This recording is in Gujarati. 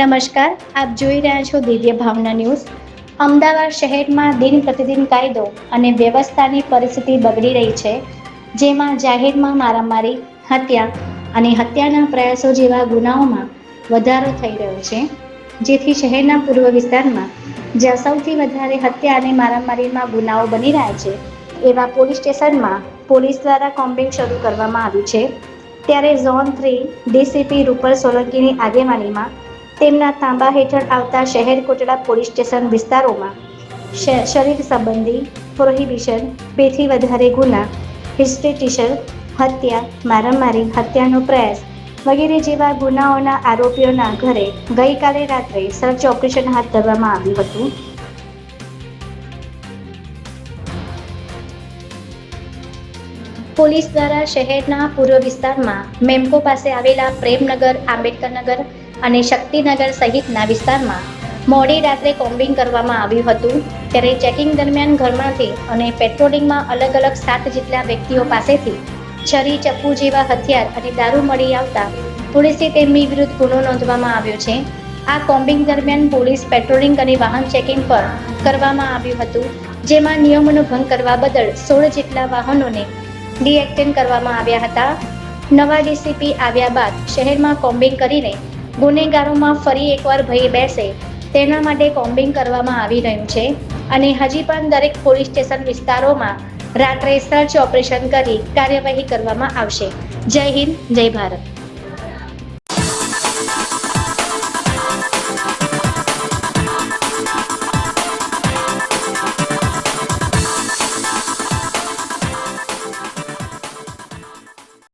નમસ્કાર, આપ જોઈ રહ્યા છો દિવ્ય ભાવના ન્યૂઝ. અમદાવાદ શહેરમાં દિન પ્રતિદિન કાયદો અને વ્યવસ્થાની પરિસ્થિતિ બગડી રહી છે, જેમાં જાહેરમાં મારામારી, હત્યા અને હત્યાના પ્રયાસો જેવા ગુનાઓમાં વધારો થઈ રહ્યો છે, જેથી શહેરના પૂર્વ વિસ્તારમાં જ્યાં સૌથી વધારે હત્યા અને મારામારીમાં ગુનાઓ બની રહ્યા છે, એવા પોલીસ સ્ટેશનમાં પોલીસ દ્વારા કોમ્બિંગ શરૂ કરવામાં આવ્યું છે. ત્યારે ઝોન 3 ડીસીપી રૂપલ સોલંકીની આગેવાનીમાં તેમના તાંબા હેઠળ આવતા શહેર કોટડા પોલીસ સ્ટેશન વિસ્તારોમાં શરીર સંબંધી પ્રોહિબિશન, 2થી વધારે ગુના, હિસ્ટ્રી ટીચર, હત્યા, મારામારી, હત્યાનો પ્રયાસ વગેરે જેવા ગુનાઓના આરોપીઓના ઘરે ગઈકાલે રાત્રે સર્ચ ઓપરેશન હાથ ધરવામાં આવ્યું હતું. પોલીસ દ્વારા શહેરના પૂર્વ વિસ્તારમાં મેમ્કો પાસે આવેલા પ્રેમનગર, આંબેડકરનગર અને શક્તિનગર સહિતના વિસ્તારમાં મોડી રાત્રે કોમ્બિંગ કરવામાં આવ્યું હતું. ત્યારે ચેકિંગ દરમિયાન ઘરમાંથી અને પેટ્રોલિંગમાં અલગ અલગ 7 જેટલા વ્યક્તિઓ પાસેથી છરી, ચપ્પુ જેવા હથિયાર અને દારૂ મળી આવતા પોલીસે તેમની વિરુદ્ધ ગુનો નોંધવામાં આવ્યો છે. આ કોમ્બિંગ દરમિયાન પોલીસ પેટ્રોલિંગ અને વાહન ચેકિંગ પણ કરવામાં આવ્યું હતું, જેમાં નિયમોનો ભંગ કરવા બદલ 16 જેટલા વાહનોને ડીએક્ટિવ કરવામાં આવ્યા હતા. નવા ડીસીપી આવ્યા બાદ શહેરમાં કોમ્બિંગ કરીને ગુનેગારોમાં ફરી એકવાર ભય બેસે તેના માટે કોમ્બિંગ કરવામાં આવી રહ્યું છે અને હજી પણ દરેક પોલીસ સ્ટેશન વિસ્તારોમાં રાત્રે સર્ચ ઓપરેશન કરી કાર્યવાહી કરવામાં આવશે. જય હિન્દ, જય ભારત.